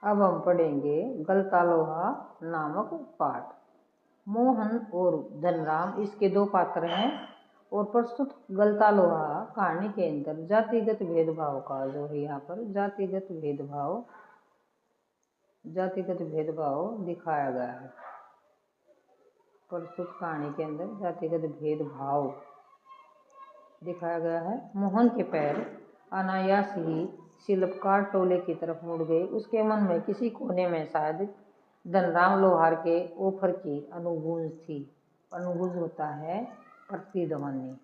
अब हम पढ़ेंगे गलता लोहा नामक पाठ। मोहन और धनराम इसके दो पात्र हैं और प्रस्तुत गलता लोहा कहानी के अंदर जातिगत भेदभाव का जो है यहाँ पर जातिगत भेदभाव दिखाया गया है। प्रस्तुत कहानी के अंदर जातिगत भेदभाव दिखाया गया है। मोहन के पैर अनायास ही शिल्पकार टोले की तरफ मुड़ गए। उसके मन में किसी कोने में शायद धनराम लोहार के ऑफर की अनुगूंज थी। अनुगूंज होता है प्रतिध्वनि,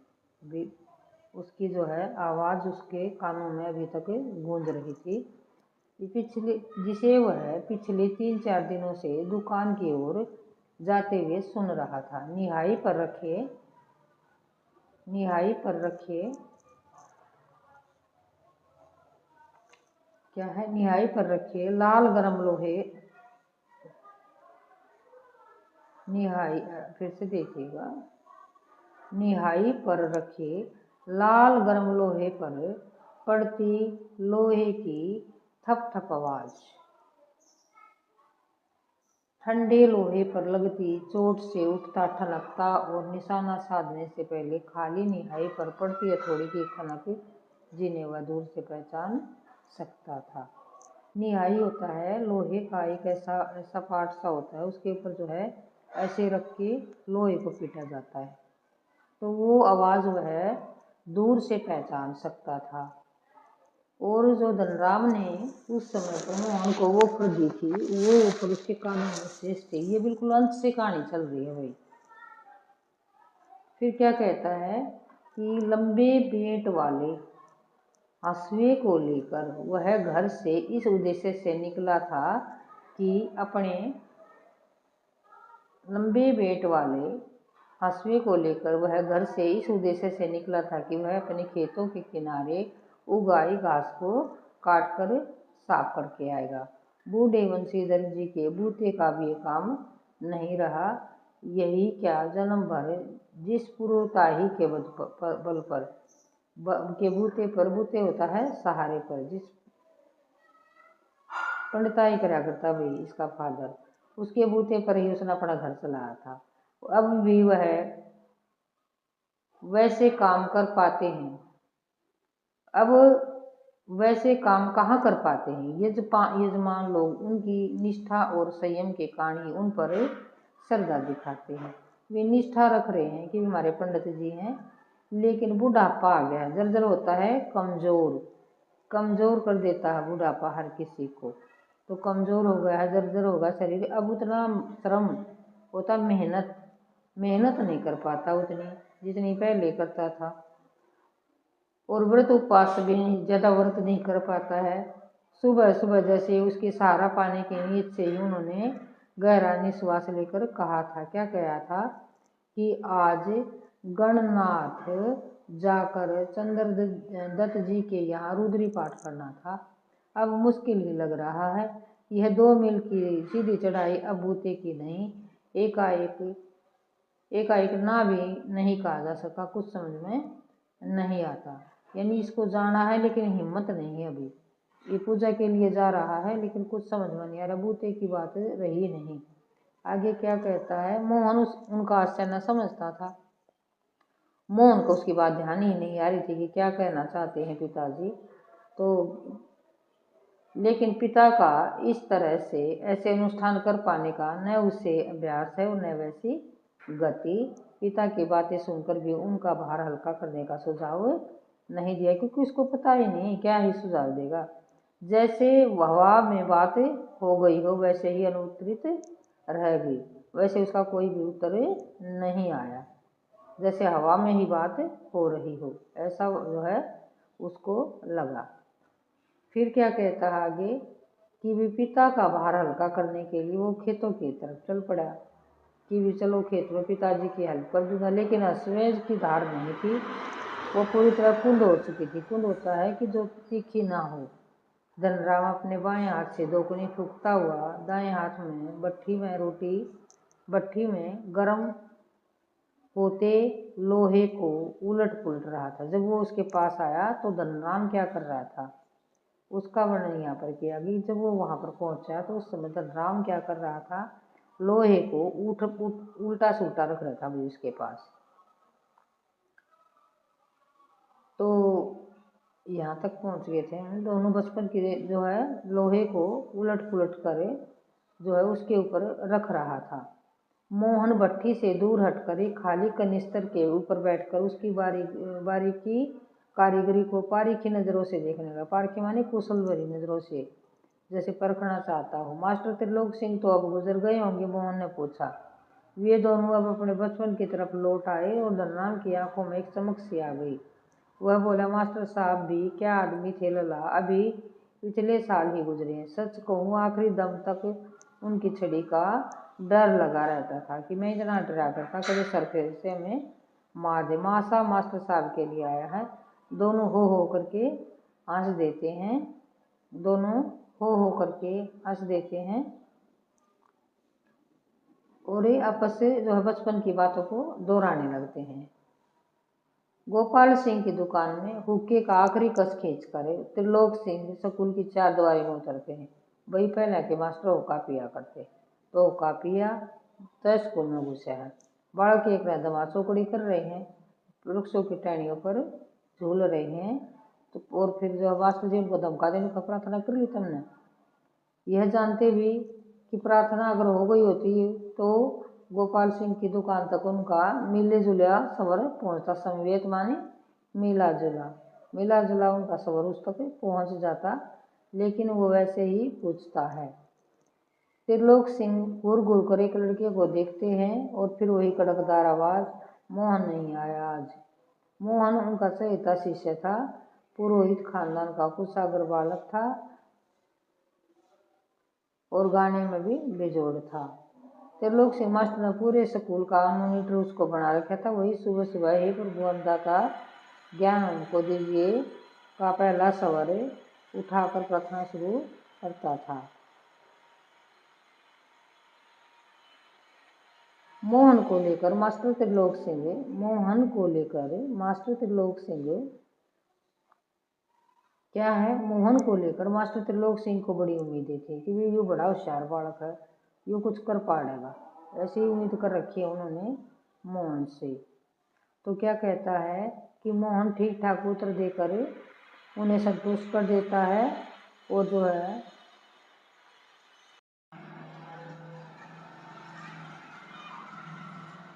उसकी जो है आवाज़ उसके कानों में अभी तक गूंज रही थी, जिसे वह पिछले 3-4 दिनों से दुकान की ओर जाते हुए सुन रहा था। निहाई पर रखे लाल गरम लोहे, फिर से देखिएगा, निहाई पर रखे लाल गरम लोहे पर पड़ती लोहे की थप थप आवाज, ठंडे लोहे पर लगती चोट से उठता ठनकता और निशाना साधने से पहले खाली निहाई पर पड़ती हथौड़ी की खनक, जिन्हें वह दूर से पहचान सकता था। निहाई होता है लोहे का एक ऐसा पार्ट सा होता है, उसके ऊपर जो है ऐसे रख के लोहे को पीटा जाता है, तो वो आवाज़ वह दूर से पहचान सकता था। और जो धनराम ने उस समय पर मोहन को वो ऑफर दी थी, वो ऑफर उसके कानों में शेष थे। ये बिल्कुल अंत से कहानी चल रही है भाई। फिर क्या कहता है कि लंबे बेंट वाले हंसुए को लेकर वह घर से इस उद्देश्य से निकला था कि अपने लंबे बेंट वाले हंसुए को लेकर वह घर से इस उद्देश्य से निकला था कि वह अपने खेतों के किनारे उगाई घास को काट कर साफ करके आएगा। बूढ़े बंशीधर जी के बूते का भी काम नहीं रहा। यही क्या जन्म भर जिस पुरोताही के बल पर के बूते होता है सहारे पर, जिस पंडिताई करा करता भाई इसका फादर, उसके बूते पर ही उसने अपना घर चलाया था। अब भी वह वैसे काम कर पाते हैं। अब वैसे काम कहाँ कर पाते हैं? यजमान लोग उनकी निष्ठा और संयम के कारण ही उन पर श्रद्धा दिखाते हैं। वे निष्ठा रख रहे हैं कि हमारे पंडित जी हैं, लेकिन बुढ़ापा आ गया, जर्जर होता है, कमजोर कर देता है बुढ़ापा हर किसी को। तो कमजोर हो गया है, जर्जर होगा शरीर, अब उतना श्रम होता, मेहनत नहीं कर पाता उतनी जितनी पहले करता था। और व्रत उपवास भी ज़्यादा व्रत नहीं कर पाता है। सुबह सुबह जैसे उसके सहारा पाने की नीयत से ही उन्होंने गहरा निश्वास लेकर कहा था, क्या कहा था कि आज गणनाथ जाकर चंद्रदत्त जी के यहाँ रुद्री पाठ करना था। अब मुश्किल ही लग रहा है। यह 2 मील की सीधी चढ़ाई अब बूते की नहीं, एकाएक ना भी नहीं कहा जा सका, कुछ समझ में नहीं आता। यानी इसको जाना है लेकिन हिम्मत नहीं है। अभी ये पूजा के लिए जा रहा है लेकिन कुछ समझ में नहीं आ रहा, बूते की बात रही नहीं। आगे क्या कहता है, मोहन उनका आश्चर्य न समझता था। मोहन को उसकी बात ध्यान ही नहीं आ रही थी कि क्या कहना चाहते हैं पिताजी। तो लेकिन पिता का इस तरह से ऐसे अनुष्ठान कर पाने का न उसे अभ्यास है और न वैसी गति। पिता की बातें सुनकर भी उनका भार हल्का करने का सुझाव नहीं दिया, क्योंकि उसको पता ही नहीं क्या ही सुझाव देगा। जैसे हवा में बात हो गई हो वैसे ही अनुत्तरित रह गई, वैसे उसका कोई भी उत्तर नहीं आया, जैसे हवा में ही बात हो रही हो, ऐसा जो है उसको लगा। फिर क्या कहता है आगे कि भी पिता का भार हल्का करने के लिए वो खेतों की तरफ चल पड़ा कि भी चलो खेत में पिताजी की हेल्प कर दूंगा। लेकिन अश्वेज की धार नहीं थी, वो पूरी तरह कुंद हो चुकी थी। कुंद होता है कि जो तीखी ना हो। धनराम अपने बाएं हाथ से दोकुनी फूंकता हुआ दाएं हाथ में भट्ठी में गर्म होते लोहे को उलट पुलट रहा था। जब वो उसके पास आया तो धनराम क्या कर रहा था उसका वर्णन यहाँ पर किया कि जब वो वहाँ पर पहुँचा तो उस समय धनराम क्या कर रहा था, लोहे को उल्टा सुल्टा रख रहा था वो उसके पास। तो यहाँ तक पहुँच गए थे हम दोनों, बचपन की जो है लोहे को उलट पुलट कर जो है उसके ऊपर रख रहा था। मोहन भट्टी से दूर हटकर एक खाली कनिस्तर के ऊपर बैठकर उसकी बारीकी कारीगरी को पारीखी नज़रों से देखने लगा। पारखी माने कुशल भरी नज़रों से, जैसे परखना चाहता हो। मास्टर त्रिलोक सिंह तो अब गुजर गए होंगे, मोहन ने पूछा। वे दोनों अब अपने बचपन की तरफ लौट आए और धनराम की आंखों में एक चमक सी आ गई। वह बोला, मास्टर साहब भी क्या आदमी थे लला, अभी पिछले साल ही गुजरे हैं। सच कहूँ आखिरी दम तक उनकी छड़ी का डर लगा रहता था कि मैं इतना डरा करता कभी सरफेस से हमें मार दे। मासा मास्टर साहब के लिए आया है। दोनों हो करके हंस देते हैं, दोनों हो करके हंस देते हैं और ये आपस से जो है बचपन की बातों को दोहराने लगते हैं। गोपाल सिंह की दुकान में हुक्के का आखिरी कस खींच कर त्रिलोक सिंह स्कूल की चार दीवारी में उतरते हैं। वही पहले के मास्टर हुक्का पिया करते, तो हुक्का पिया तो स्कूल में घुसा है। बालक एक दमा चौकड़ी कर रहे हैं, वृक्षों की टहनियों पर झूल रहे हैं। तो और फिर जो मास्टर जी उनको धमका देने का प्रार्थना कर ली तुमने, यह जानते भी कि प्रार्थना अगर हो गई होती तो गोपाल सिंह की दुकान तक उनका मिले जुला सवर पहुंचता। समवेत माने मिला जुला उनका सवर उस तक पहुंच जाता, लेकिन वो वैसे ही पूछता है। त्रिलोक सिंह घूर घूर कर एक लड़के को देखते हैं और फिर वही कड़कदार आवाज, मोहन नहीं आया आज। मोहन उनका सहिता शिष्य था, पुरोहित खानदान का कुशाग्र बालक था और गाने में भी बेजोड़ था। त्रिलोक सिंह मास्टर ने पूरे स्कूल का मॉनिटर उसको बना रखा था। वही सुबह सुबह ही प्रभु अमदा का ज्ञान उनको दीजिए का पहला सवर उठाकर प्रार्थना शुरू करता था। मोहन को लेकर मास्टर त्रिलोक सिंह क्या है, मोहन को लेकर मास्टर त्रिलोक सिंह को बड़ी उम्मीदें थी कि वे यो बड़ा होशियार बालक है, यो कुछ कर पाएगा। ऐसी उम्मीद कर रखी है उन्होंने मोहन से। तो क्या कहता है कि मोहन ठीक ठाक उत्तर देकर उन्हें संतुष्ट कर देता है और जो है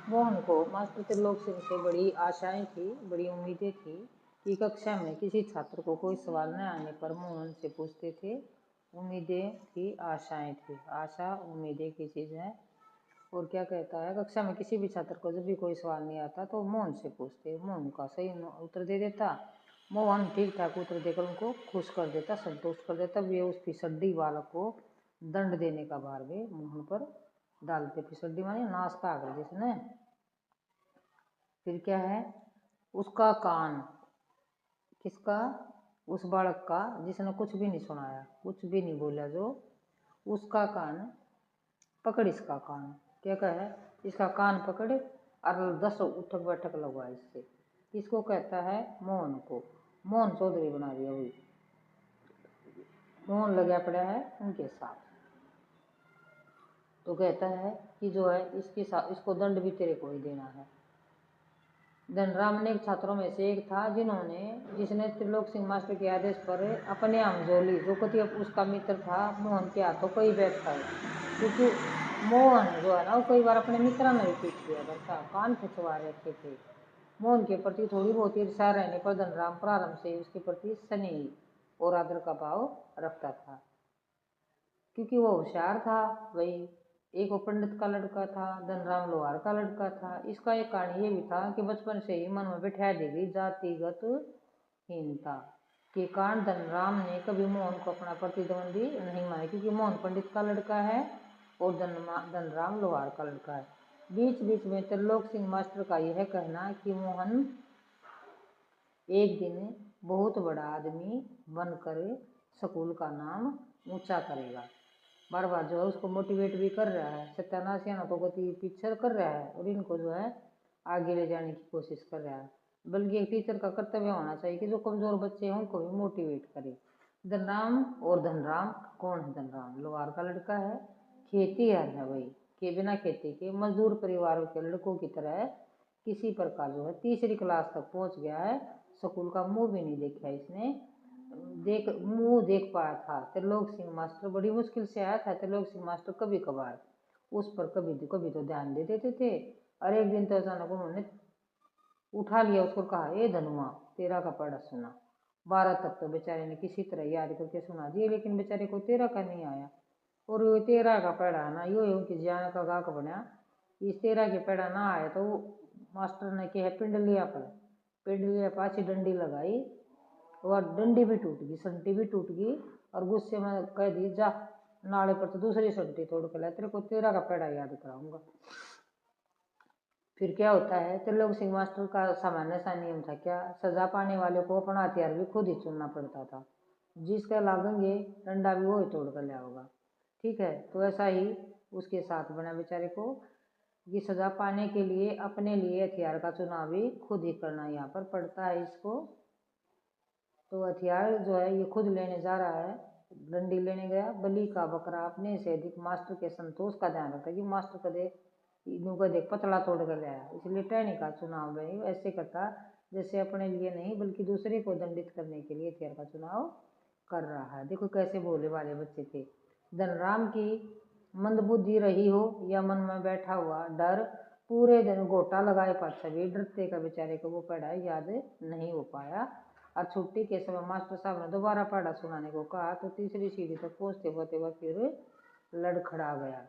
मोहन को मास्टर त्रिलोक सिंह से बड़ी आशाएं थी, बड़ी उम्मीदें थी कि कक्षा में किसी छात्र को कोई सवाल न आने पर मोहन से पूछते थे। उम्मीदें थी, आशाएं थी। आशा उम्मीदें की चीज़ है। और क्या कहता है, कक्षा में किसी भी छात्र को जब भी कोई सवाल नहीं आता तो मोहन से पूछते, मोहन का सही उत्तर दे देता। मोहन ठीक ठाक उत्तर देकर उनको खुश कर देता, संतुष्ट कर देता। वे उस फिसड्डी बालक को दंड देने का भार वे मोहन पर डालते। फिसड्डी माने नाश का आगे जिसने। फिर क्या है, उसका कान, किसका, उस बालक का जिसने कुछ भी नहीं सुनाया, कुछ भी नहीं बोला, जो उसका कान पकड़, इसका कान क्या कहे, इसका कान पकड़ और 10 उठक बैठक लगवा इससे। किसको कहता है, मोहन को। मोहन चौधरी बना दिया। हुई मोहन लगा पड़ा है उनके साथ। तो कहता है कि जो है इसके साथ इसको दंड भी तेरे को ही देना है। धनराम ने छात्रों में से एक था जिसने त्रिलोक सिंह मास्टर के आदेश पर अपने आमजोली जो कति उसका मित्र था मोहन के हाथों कई बैठा है, क्योंकि मोहन जो है ना वो कई बार अपने मित्रों ने भी पीट दिया करता, कान खिंचवा रखे थे। मोहन के प्रति थोड़ी बहुत ईर्ष्या रहने पर धनराम प्रारंभ से उसके प्रति स्नेह और आदर का भाव रखता था, क्योंकि वो होशियार था। वही एक वो पंडित का लड़का था, धनराम लोहार का लड़का था। इसका एक कारण ये भी था कि बचपन से ही मन में बिठा दी गई जातिगत हीनता के कारण धनराम ने कभी मोहन को अपना प्रतिद्वंदी नहीं माना, क्योंकि मोहन पंडित का लड़का है और धनराम लोहार का लड़का है। बीच बीच में त्रिलोक सिंह मास्टर का यह कहना कि मोहन एक दिन बहुत बड़ा आदमी बनकर स्कूल का नाम ऊंचा करेगा, बार बार जो है उसको मोटिवेट भी कर रहा है। सत्यानाश तो गति पीछे कर रहा है और इनको जो है आगे ले जाने की कोशिश कर रहा है। बल्कि एक टीचर का कर्तव्य होना चाहिए कि जो कमज़ोर बच्चे हैं उनको भी मोटिवेट करे। धनराम और धनराम, कौन है धनराम? लोहार का लड़का है, खेती है भाई, के बिना खेती के मजदूर परिवारों के लड़कों की तरह किसी प्रकार जो है तीसरी क्लास तक पहुंच गया है। स्कूल का मुंह भी नहीं देखा इसने, मुंह देख पाया था त्रिलोक सिंह मास्टर, बड़ी मुश्किल से आया था त्रिलोक सिंह मास्टर कभी कभार, उस पर कभी तो ध्यान दे देते थे। और एक दिन तो अचानक उन्होंने उठा लिया उसको, कहा ए धनुआ तेरा का पढ़ा सुना। 12 तक तो बेचारे ने किसी तरह याद करके सुना दिए, लेकिन बेचारे को 13 का नहीं आया। और वो 13 का पढ़ा ना यो उनकी जान का गाक बना। इस 13 के पढ़ा ना आया तो मास्टर ने कहा पिंडलिया पर अच्छी डंडी लगाई, और डंडी भी टूट गई, संटी भी टूट गई, और गुस्से में कह दी जा नाले पर तो दूसरी संटी तोड़ के ला, तेरे को 13 का पढ़ा याद कराऊंगा। फिर क्या होता है, त्रिलोक सिंह मास्टर का सामान्य सा नियम था क्या, सजा पाने वाले को अपना हथियार भी खुद ही चुनना पड़ता था, जिसका लागेंगे डंडा भी वो ही तोड़ कर लिया होगा। ठीक है, तो ऐसा ही उसके साथ बना बेचारे को, ये सजा पाने के लिए अपने लिए हथियार का चुनाव भी खुद ही करना यहाँ पर पड़ता है इसको। तो हथियार जो है ये खुद लेने जा रहा है, डंडी लेने गया, बलि का बकरा अपने से अधिक मास्टर के संतोष का ध्यान रखता है कि मास्टर को देख पतला तोड़ कर ले आया, इसलिए टहनी का चुनाव में ऐसे करता जैसे अपने लिए नहीं बल्कि दूसरे को दंडित करने के लिए हथियार का चुनाव कर रहा है। देखो कैसे भोले वाले बच्चे थे। धनराम की मंदबुद्धि रही हो या मन में बैठा हुआ डर, पूरे दिन गोटा लगाए पाछा भी डरते का बेचारे को वो पढ़ाई याद नहीं हो पाया। और छुट्टी के समय मास्टर साहब ने दोबारा पढ़ा सुनाने को कहा तो तीसरी सीढ़ी तक पहुँचते पहुँचते वह फिर लड़खड़ा गया,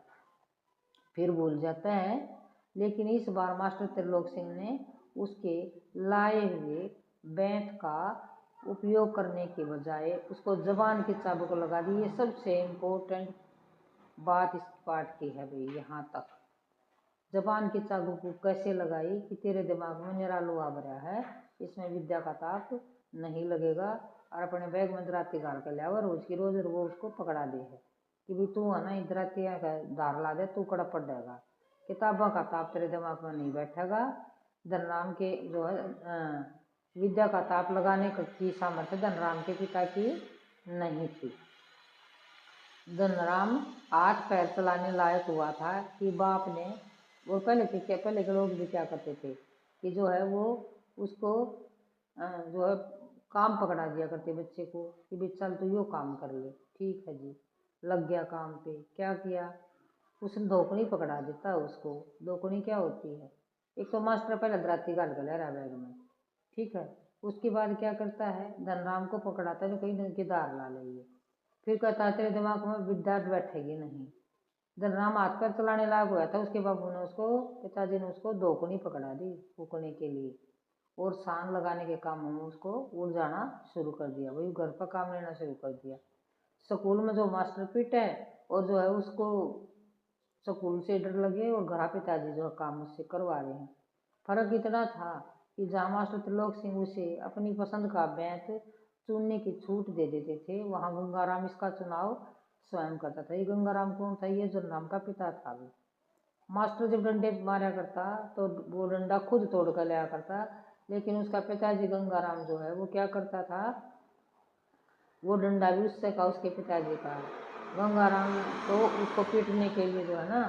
फिर भूल जाता है। लेकिन इस बार मास्टर त्रिलोक सिंह ने उसके लाए हुए बैंत का उपयोग करने के बजाय उसको जबान की चाबुक लगा दी। ये सबसे इम्पोर्टेंट बात इस पाठ की है भाई। यहाँ तक जबान की चाबुक कैसे लगाई कि तेरे दिमाग में निरा लोहा भरा है, इसमें विद्या का ताप नहीं लगेगा, और अपने बैग में दराती गाल कर लिया रोज की रोज, वो उसको पकड़ा दे है कि भाई तू है ना दराती धार ला दे, तू कड़ा पड़ जाएगा, किताबों का ताप तेरे दिमाग में नहीं बैठेगा। धनराम के जो है विद्या का ताप लगाने की सामर्थ्य धनराम के पिता की नहीं थी। धनराम हाथ पैर चलाने लायक हुआ था कि बाप ने, वो पहले के लोग भी क्या करते थे कि जो है वो उसको जो है काम पकड़ा दिया करते बच्चे को कि भाई चल तो यो काम कर ले, ठीक है जी, लग गया काम पे। क्या किया, उसने धोकनी पकड़ा देता है उसको। धोकनी क्या होती है, एक तो मास्टर पहले दराती गाल कर ले रहा बैग में, ठीक है, उसके बाद क्या करता है धनराम को पकड़ाता है जो कहीं ढंग की दार ला लेगी, फिर कहता है तेरे दिमाग में विद्या बैठेगी नहीं। धनराम हाथ पैर चलाने लायक हुआ था, उसके बाबू ने उसको, पिताजी ने उसको धोकनी पकड़ा दी फूकने के लिए, और सान लगाने के काम में उसको उलझाना शुरू कर दिया, वही घर पर काम लेना शुरू कर दिया। स्कूल में जो मास्टर पीट है और जो है उसको स्कूल से डर लगे, और घर पिताजी जो काम उससे करवा रहे हैं। फर्क इतना था कि जहाँ मास्टर त्रिलोक सिंह उसे अपनी पसंद का बैंत चुनने की छूट दे देते थे, वहाँ गंगाराम इसका चुनाव स्वयं करता था। ये गंगाराम कौन था, ये धनराम का पिता था। वो मास्टर जब डंडे मारा करता तो वो डंडा खुद तोड़ कर लाया करता, लेकिन उसका पिताजी गंगाराम जो है वो क्या करता था, वो डंडा भी उससे का उसके पिताजी का। गंगाराम तो उसको पीटने के लिए जो है ना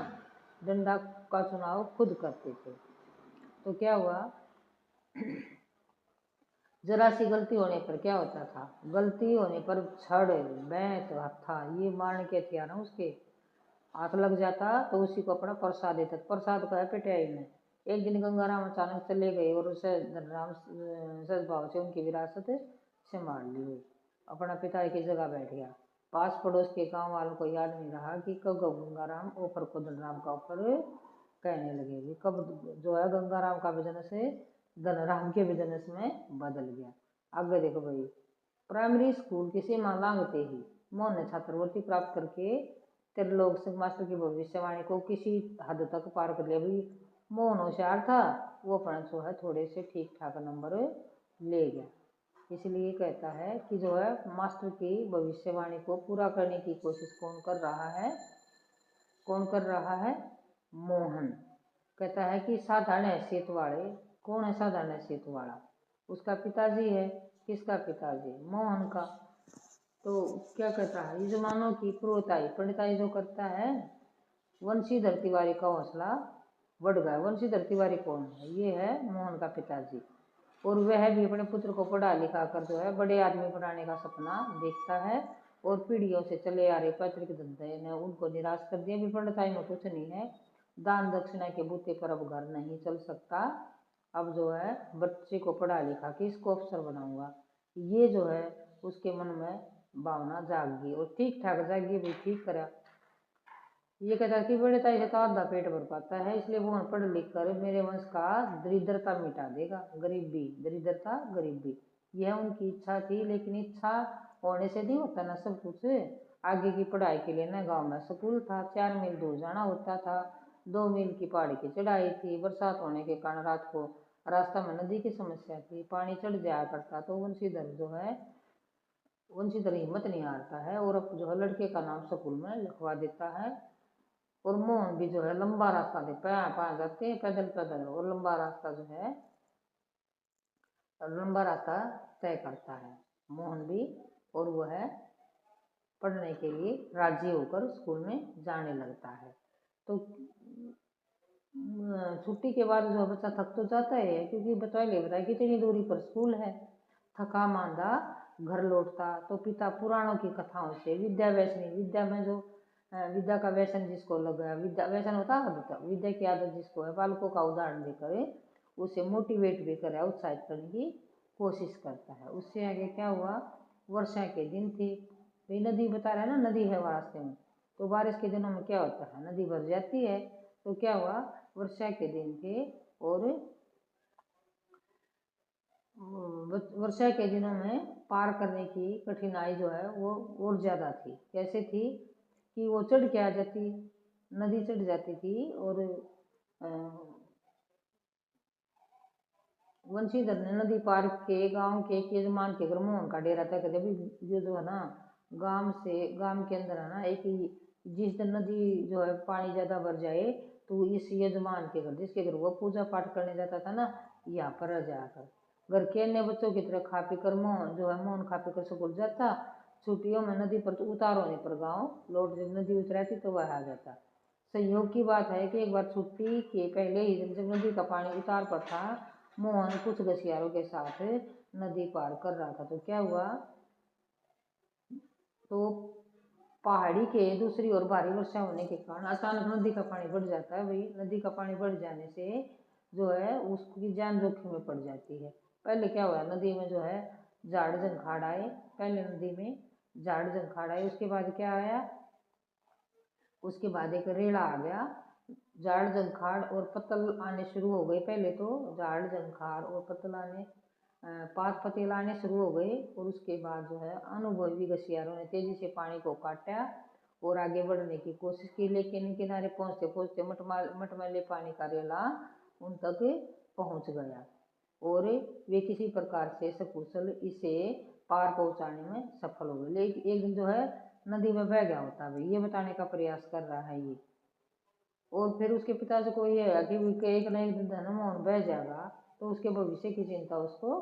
डंडा का चुनाव खुद करते थे। तो क्या हुआ, जरा सी गलती होने पर क्या होता था, गलती होने पर छड़ बैंत हत्था ये मारने के हथियार ना उसके हाथ लग जाता तो उसी को अपना प्रसाद देता। प्रसाद का है पिटाई में। एक दिन गंगाराम अचानक चले गए और उसे धनराम सद्भाव से उनकी विरासत संभाल ली हुई, अपना पिता की जगह बैठ गया। पास पड़ोस के गांव वालों को याद नहीं रहा कि कब गंगाराम ऑफर को धनराम का ऑफर कहने लगे, कब जो है गंगाराम का बिजनेस धनराम के बिजनेस में बदल गया। आगे देखो भाई, प्राइमरी स्कूल की सीमा लांघते ही मोहन ने छात्रवृत्ति प्राप्त करके त्रिलोक सिंह मास्टर की भविष्यवाणी को किसी हद तक पार कर लिया। भाई मोहन होशियार था, वो अपना जो है थोड़े से ठीक ठाक नंबर ले गया। इसलिए कहता है कि जो है मास्टर की भविष्यवाणी को पूरा करने की कोशिश कौन कर रहा है, कौन कर रहा है, मोहन। कहता है कि साधारण हैसियत वाले, कौन है साधारण हैसियत वाला, उसका पिताजी है। किसका पिताजी, मोहन का। तो क्या कहता है, यजमानों की प्रोताई पंडिताई जो करता है, वंशीधर तिवारी का हौसला बढ़ गया। वंशीधर तिवारी कौन है? ये है मोहन का पिताजी। और वह भी अपने पुत्र को पढ़ा लिखा कर जो है बड़े आदमी बनाने का सपना देखता है। और पीढ़ियों से चले आ रहे पैतृक धंधे ने उनको निराश कर दिया। विफलताई में कुछ नहीं है, दान दक्षिणा के बूते पर अब घर नहीं चल सकता। अब जो है बच्चे को पढ़ा लिखा के इसको अफसर बनाऊंगा, ये जो है उसके मन में भावना जाग गई। और ठीक ठाक जागी भी, ठीक करा। ये कहता कि बड़े ताई से तो आधा पेट भर पाता है, इसलिए वो पढ़ लिख कर मेरे वंश का दरिद्रता मिटा देगा, गरीबी, दरिद्रता गरीबी। यह उनकी इच्छा थी। लेकिन इच्छा होने से नहीं होता ना सब कुछ। आगे की पढ़ाई के लिए ना गांव में स्कूल था, 4 मील दूर जाना होता था, 2 मील की पहाड़ी की चढ़ाई थी। बरसात होने के कारण रात को रास्ता में नदी की समस्या थी, पानी चढ़ जाया करता। तो वंशीधर जो है, वंशीधर हिम्मत नहीं हारता है और अब जो है लड़के का नाम स्कूल में लिखवा देता है। और मोहन भी जो है लंबा रास्ता दे पा जाते हैं, पैदल पैदल, और लंबा रास्ता जो है लंबा रास्ता तय करता है मोहन भी। और वो है पढ़ने के लिए राजी होकर स्कूल में जाने लगता है। तो छुट्टी के बाद जो बच्चा थक तो जाता है, क्योंकि बता ले रहा है कितनी दूरी पर स्कूल है। थका मांदा घर लौटता तो पिता पुराणों की कथाओं से विद्या व्यसनी, विद्या में जो विद्या का व्यसन जिसको लगा, विद्या व्यसन होता है आदत, विद्या की आदत जिसको है, बालकों का उदाहरण देकर उसे मोटिवेट भी करे, उत्साहित करने की कोशिश करता है। उससे आगे क्या हुआ, वर्षा के दिन थे, भाई नदी बता रहा है ना, नदी है रास्ते में। तो बारिश के दिनों में क्या होता है, नदी भर जाती है। तो क्या हुआ, वर्षा के दिन थे और वर्षा के दिनों में पार करने की कठिनाई जो है वो और ज़्यादा थी। कैसे थी कि वो चढ़ के आ जाती, नदी चढ़ जाती थी। और वंशीधर ने नदी पार के गांव के एक यजमान के घर मोहन का डेरा तक, जब ये जो है ना गांव के अंदर है ना एक, जिस दिन नदी जो है पानी ज़्यादा भर जाए तो इस यजमान के घर, जिसके घर वो पूजा पाठ करने जाता था ना, यहाँ पर आ जाकर घर के अन्य बच्चों की तरह खा पी कर मोहन खा पी कर स्कूल जाता। छुट्टियों में नदी पर उतार होने पर गाँव लौट, जब नदी उतराती तो वह आ जाता। संयोग की बात है कि एक बार छुट्टी के पहले ही दिन जब नदी का पानी उतार पर था, मोहन कुछ गशियारों के साथ नदी पार कर रहा था। तो क्या हुआ, तो पहाड़ी के दूसरी ओर भारी वर्षा होने के कारण अचानक नदी का पानी बढ़ जाता है। भाई नदी का पानी बढ़ जाने से जो है उसकी जान जोखिम में पड़ जाती है। पहले क्या हुआ, नदी में जो है झाड़ झंखाड़ आए, पहले नदी में झाड़ झंखाड़ आए, उसके बाद क्या आया, उसके बाद एक रेड़ा आ गया। झाड़ झंखाड़ और पत्तल आने शुरू हो गए। पहले तो झाड़ झंखाड़ और पत्तल आने, पात पतेल आने शुरू हो गए। और उसके बाद जो है अनुभवी गशियारों ने तेजी से पानी को काटा और आगे बढ़ने की कोशिश की। लेकिन किनारे पहुँचते पहुँचते मटमैले पानी का रेला उन तक पहुँच गया और वे किसी प्रकार से सकुशल इसे पार पहुँचाने में सफल हो गए। लेकिन एक दिन जो है नदी में बह गया होता है, ये बताने का प्रयास कर रहा है ये। और फिर उसके पिताजी को ये है कि एक ना एक दिन धन मोहन बह जाएगा। तो उसके भविष्य की चिंता उसको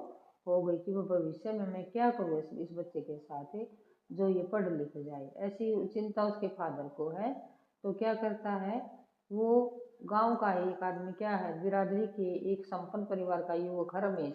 हो गई कि वो भविष्य में मैं क्या करूँ इस बच्चे के साथ जो ये पढ़ लिख जाए, ऐसी चिंता उसके फादर को है। तो क्या करता है वो, गांव का ही एक आदमी क्या है, बिरादरी के एक संपन्न परिवार का युवक है रमेश,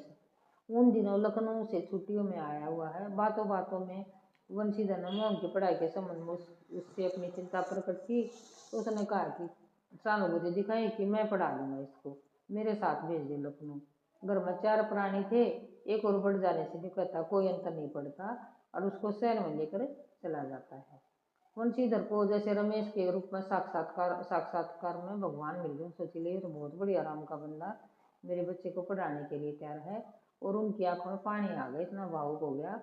उन दिनों लखनऊ से छुट्टियों में आया हुआ है। बातों बातों में वंशीधर ने मोहन की पढ़ाई के संबंध में उससे अपनी चिंता प्रकट की। तो उसने कहा कि सहानुभूति दिखाई कि मैं पढ़ा दूंगा इसको, मेरे साथ भेज दे लखनऊ। घर में 4 प्राणी थे, एक और बढ़ जाने से दिक्कत था, कोई अंतर नहीं पड़ता, और उसको शहर में लेकर चला जाता है। वंशीधर को जैसे रमेश के रूप में साक्षात्कार में भगवान मिल गए। सोचिए तो बहुत बड़ी आराम का बंदा मेरे बच्चे को पढ़ाने के लिए तैयार है। और उनकी आंखों में पानी आ गया, इतना भावुक हो गया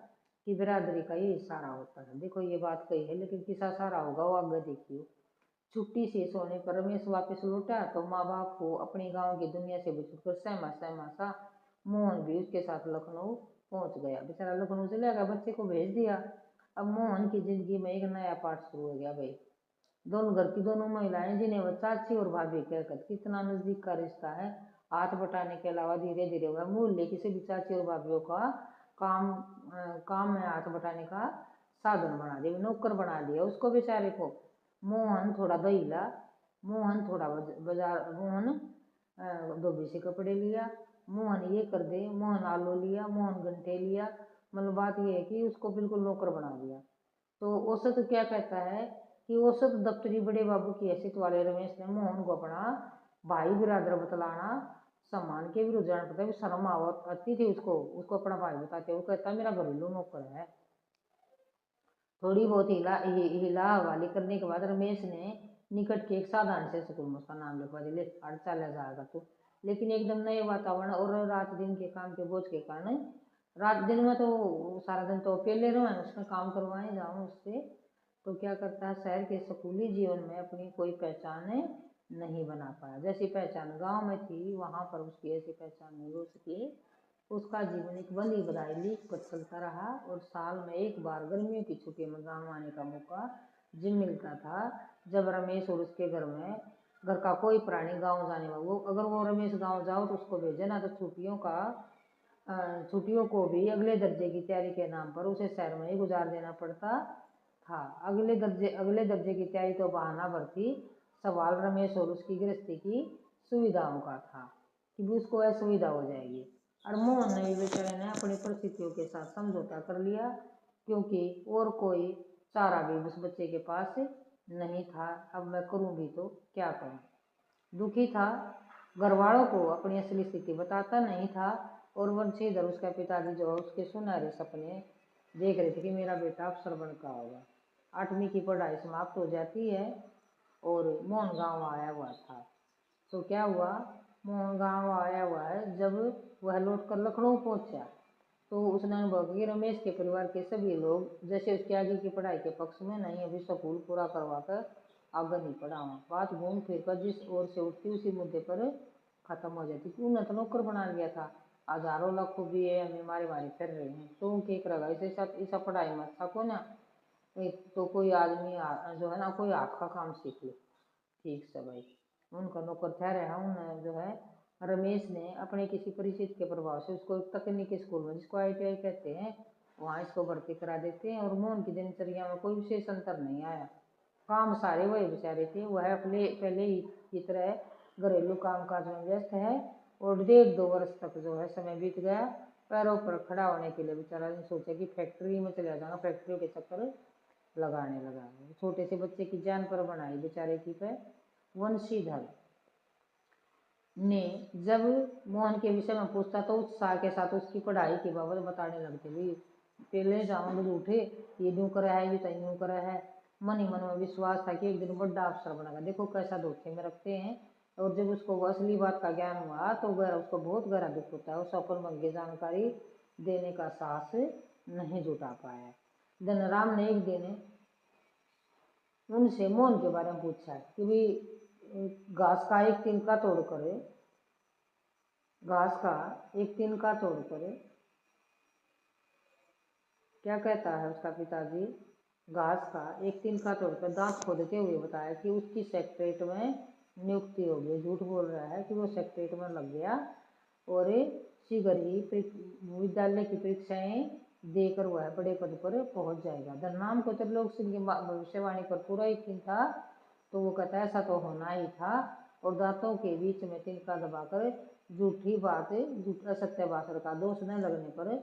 कि बिरादरी का ये इशारा होता है। देखो ये बात कही है, लेकिन किसा सारा होगा वो आगे देखिए। छुट्टी शेष होने पर रमेश वापस लौटा तो माँ बाप को अपनी गांव की दुनिया से बिछुड़कर सहमा सहमा सा मोहन भी उसके साथ लखनऊ पहुंच गया। बेचारा लखनऊ चला गया, बच्चे को भेज दिया। अब मोहन की जिंदगी में एक नया पाठ शुरू हो गया। भाई दोनों घर की दोनों महिलाएं, जिन्हें वह चाची और भाभी कहकर कितना नजदीक का रिश्ता है, हाथ बटाने के अलावा धीरे धीरे वह मूल्य किसी भी चाची और भाभीियों का काम में हाथ बटाने का साधन बना दिया, नौकर बना दिया उसको बेचारे को। मोहन थोड़ा दहीला, मोहन थोड़ा बाजार, मोहन धोबी से कपड़े लिया, मोहन ये कर दे, मोहन आलू लिया, मोहन घंटे लिया, मतलब बात ये है कि उसको बिल्कुल नौकर बना दिया। तो औसत क्या कहता है कि औसत दफ्तरी बड़े बाबू की हैसियत वाले रमेश ने मोहन को अपना भाई बिरादर बतलाना सम्मान के विरुद्ध जान पड़ता है। शर्म आती थी उसको अपना भाई बताते, वो कहता मेरा घरेलू नौकर है। थोड़ी बहुत हिला हवाली करने के बाद रमेश ने निकट के एक साधारण से स्कूल में उसका नाम लिखवा दिया, ले 48,000 का तू। लेकिन एकदम नए वातावरण और रात दिन के काम के बोझ के कारण, रात दिन में तो सारा दिन तो अकेले रहो, उसका काम करवाए जाऊँ उससे, तो क्या करता है शहर के स्कूली जीवन में अपनी कोई पहचान नहीं बना पाया। जैसी पहचान गांव में थी वहां पर उसकी ऐसी पहचान नहीं हो सकी। उसका जीवन एक बंदी बदायली पर चलता रहा और साल में एक बार गर्मियों की छुट्टी में गाँव आने का मौका जब मिलता था, जब रमेश और उसके घर का कोई प्राणी गाँव जाने वाला, वो अगर वो रमेश गाँव जाओ तो उसको भेजे ना, तो छुट्टियों को भी अगले दर्जे की तैयारी के नाम पर उसे शहर में ही गुजार देना पड़ता था। अगले दर्जे की तैयारी तो बहाना भर थी, सवाल रमेश और उसकी गृहस्थी की सुविधाओं का था कि भी उसको असुविधा हो जाएगी। और मोहन ने बेचारे ने अपनी परिस्थितियों के साथ समझौता कर लिया, क्योंकि और कोई चारा भी उस बच्चे के पास नहीं था। अब मैं करूँ भी तो क्या करूँ। दुखी था, घर वालों को अपनी असली स्थिति बताता नहीं था, और वंशीधर उसका पिताजी जो उसके सुनहरे सपने देख रहे थे कि मेरा बेटा अफसर बनकर होगा। 8वीं की पढ़ाई समाप्त हो जाती है और मोहन गाँव आया हुआ था। तो क्या हुआ, मोहन गाँव आया हुआ है, जब वह लौट कर लखनऊ पहुंचा तो उसने अनुभव किया रमेश के परिवार के सभी लोग जैसे उसके आगे की पढ़ाई के पक्ष में नहीं, अभी स्कूल पूरा करवा कर आगे नहीं पढ़ाऊँ। बात घूम फिर कर जिस ओर से उठती उसी मुद्दे पर खत्म हो जाती। उन्हें तो नौकर बना लिया था, हजारों लाखों भी है, हमें मारे फिर रहे हैं, तो क्या करेगा। ऐसा पढ़ाई मत थको ना, तो कोई आदमी जो है ना कोई हाथ का काम सीख ले। ठीक से भाई उनका नौकर ठहरे हैं। उन जो है रमेश ने अपने किसी परिचित के प्रभाव से उसको तकनीकी स्कूल में, जिसको ITI कहते हैं, वहाँ इसको भर्ती करा देते हैं। और मोहन की दिनचर्या में कोई विशेष अंतर नहीं आया, काम सारे वही बेचारे थे। वह अपने पहले ही की तरह घरेलू कामकाज में व्यस्त है और 1.5-2 वर्ष तक जो है समय बीत गया। पैरों पर खड़ा होने के लिए बेचारा ने सोचा कि फैक्ट्री में चला जाऊंगा, फैक्ट्रियों के चक्कर लगाने लगा। छोटे से बच्चे की जान पर बनाई बेचारे की पे। वंशीधर ने जब मोहन के विषय में पूछता तो उत्साह के साथ उसकी पढ़ाई की बाबत बताने लगते। भी पहले जाऊँ उठे, ये यूँ करा है, ये यूँ करा है। मन ही मन में विश्वास था कि एक दिन बड़ा अफसर बनेगा। देखो कैसा धोखे में रखते हैं। और जब उसको असली बात का ज्ञान हुआ तो उसको बहुत गहरा दुख होता है। उस अपन मन की जानकारी देने का साहस नहीं जुटा पाया। धनराम ने एक दिन उनसे मोहन के बारे में पूछा कि भी घास का एक तिनका तोड़ करे, क्या कहता है उसका पिताजी, घास का एक तिनका तोड़कर दांत खोदते हुए बताया कि उसकी सेक्रेटरीट में नियुक्ति हो गई। झूठ बोल रहा है कि वो सेक्रेटरीट में लग गया और शीघ्र ही विद्यालय की परीक्षाएं देकर वह बड़े पद पर पहुंच जाएगा। धनराम को त्रिलोक सिंह की भविष्यवाणी पर पूरा यकीन था, तो वो कहता ऐसा तो होना ही था। और दांतों के बीच में तिनका दबाकर असत्य बात का दोष न लगने पर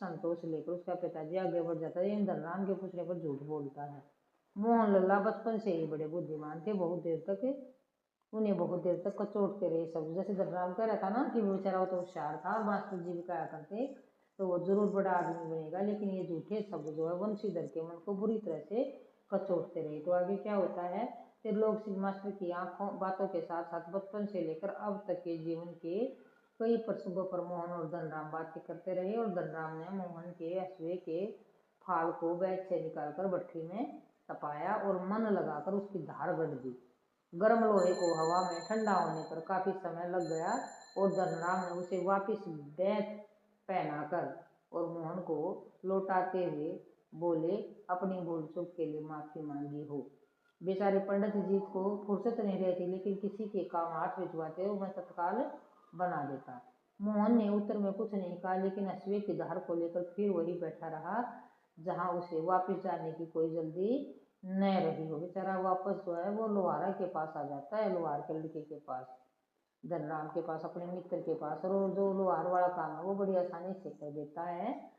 संतोष लेकर उसका पिताजी आगे बढ़ जाता है। इन धनराम के पूछने पर झूठ बोलता है। मोहन लल्ला बचपन से ही बड़े बुद्धिमान थे, उन्हें बहुत देर तक कचोटते रहे सब। जैसे धनराम कह रहा था ना कि वो बेचारा वो तो होशियार था और मास्टर जी भी कहा करते तो वो जरूर बड़ा आदमी बनेगा, लेकिन ये झूठे शब्द जो है वंशीधर के मन को बुरी तरह से कचोटते रहे। तो आगे क्या होता है, त्रिलोक सिंह मास्टर की बातों के साथ साथ बचपन से लेकर अब तक के जीवन के कई प्रसंगों पर मोहन और धनराम बातें करते रहे। और धनराम ने मोहन के हंसुए के फाल को बैग से निकालकर भट्टी में तपाया और मन लगाकर उसकी धार गढ़ दी। गर्म लोहे को हवा में ठंडा होने पर काफी समय लग गया और धनराम ने उसे वापिस बैग पहनाकर और मोहन को लौटाते हुए बोले, अपनी भूल चूक के लिए माफी मांगी हो। बेचारे पंडित जी को फुर्सत नहीं रहती, लेकिन किसी के काम हाथ भिजवाते हो मैं तत्काल बना देता। मोहन ने उत्तर में कुछ नहीं कहा, लेकिन हंसुए की धार को लेकर फिर वही बैठा रहा। जहाँ उसे वापस जाने की कोई जल्दी न रही हो। बेचारा वापस जो है वो लोहारा के पास आ जाता है, लोहार के लड़के के पास, धनराम के पास, अपने मित्र के पास, और जो लोहार वाला काम है वो बड़ी आसानी से कर देता है।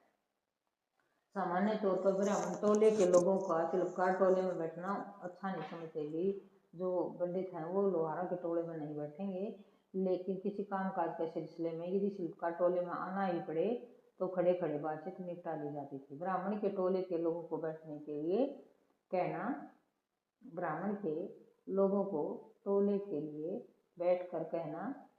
सामान्य तौर पर ब्राह्मण टोले के लोगों का शिल्पकार टोले में बैठना अच्छा नहीं समझते भी। जो पंडित हैं वो लोहारा के टोले में नहीं बैठेंगे, लेकिन किसी कामकाज के सिलसिले में यदि शिल्पकार टोले में आना ही पड़े तो खड़े खड़े बातचीत निपटा ली जाती थी। ब्राह्मण के टोले के लोगों को बैठने के लिए कहना, ब्राह्मण के लोगों को टोले के लिए बैठ कर कहना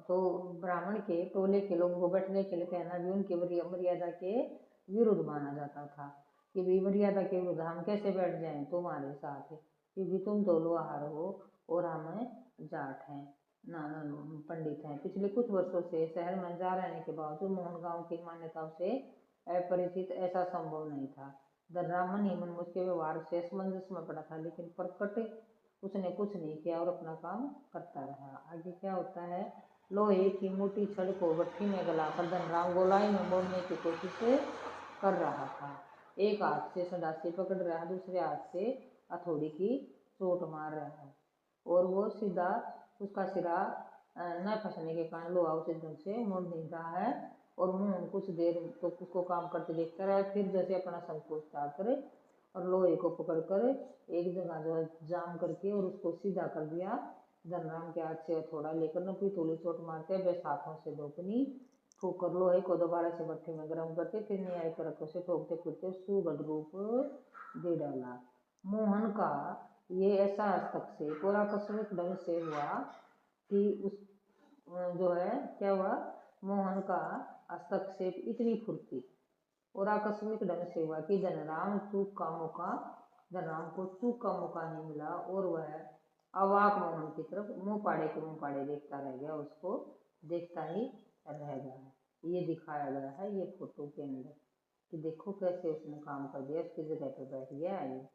तो ब्राह्मण के टोले के लोगों को बैठने के लिए कहना भी उनकी मर्यादा के विरुद्ध माना जाता था कि भाई मर्यादा के विरुद्ध हम कैसे बैठ जाएं तुम्हारे साथ, क्योंकि तुम तो लोहार हो और हम जाट हैं, ना पंडित हैं। पिछले कुछ वर्षों से शहर में जा रहने के बावजूद मोहन गांव की मान्यताओं से अपरिचित ऐसा संभव नहीं था। धनराम ही मन उसके व्यवहार से असमंजस में पड़ा था, लेकिन प्रकट उसने कुछ नहीं किया और अपना काम करता रहा। आगे क्या होता है, लोहे की मोटी छड़ को भट्ठी में गलाकर धनराम गोलाई में मोड़ने की कोशिश कर रहा था। एक हाथ से संडासी पकड़ रहा, दूसरे हाथ से हथौड़ी की चोट मार रहा है, और वो सीधा उसका सिरा न फंसने के कारण लोहा उसे ढंग से मोड़ नहीं रहा है। और मुंह कुछ देर तो उसको काम करते देखता रहा, फिर जैसे अपना संकोच त्याग करे और लोहे को पकड़कर एक जगह जो है जाम करके और उसको सीधा कर दिया। धनराम के हाथ से हथौड़ा लेकर न पितौली चोट मारते बस हाथों से धोकनी ठोकर लोहे को दोबारा से भट्टी में गर्म करके फिर न्याय करके उसे ठोकते फिरते सुगढ़ रूप दे डाला। मोहन का ये ऐसा हस्तक्षेप और आकस्मिक ढंग से हुआ कि उस जो है क्या हुआ, मोहन का हस्तक्षेप इतनी फुर्ती और आकस्मिक ढंग से हुआ कि धनराम को चूक का मौका नहीं मिला और वह अवाक मोहन की तरफ मुंह पाड़े के मुंह पाड़े देखता रह गया, उसको देखता ही रह गया। ये दिखाया गया है ये फोटो के अंदर कि देखो कैसे उसने काम कर दिया, उसकी जगह पर बैठ गया है ये।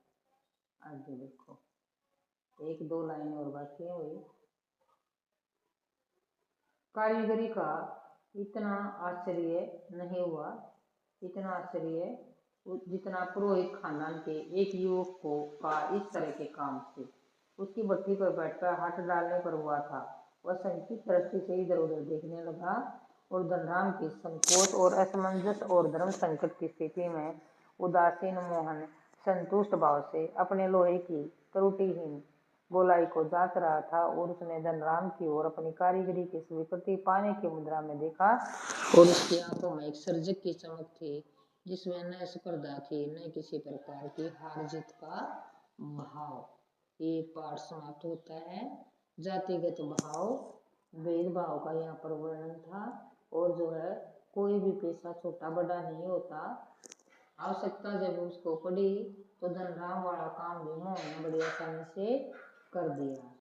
आगे देखो एक दो लाइन और बाकी हुई। कारीगरी का इतना आश्चर्य नहीं हुआ, इतना आश्चर्य जितना पुरोहित खानदान के एक युवक को का इस तरह के काम से उसकी भट्टी पर बैठकर हाथ डालने पर हुआ था। वह संकित दृष्टि से इधर उधर देखने लगा और धनराम की संकोच और असमंजस और धर्म संकट की स्थिति में उदासीन मोहन संतुष्ट भाव से अपने लोहे की त्रुटिहीन गोलाई को जांच रहा था और उसने धनराम की ओर अपनी कारीगरी की स्वीकृति पाने की मुद्रा में देखा और उसकी आंखों में एक सर्जक की चमक थी जिसमें न स्पर्धा थी न किसी प्रकार की हार जीत का भाव। ये पाठ समाप्त होता है। जातिगत भाव भेदभाव का यहाँ पर वर्णन था और जो है कोई भी पेशा छोटा बड़ा नहीं होता। आवश्यकता जब उसको पड़ी तो धनराम वाला काम भी मोहन ने बड़ी आसानी से कर दिया।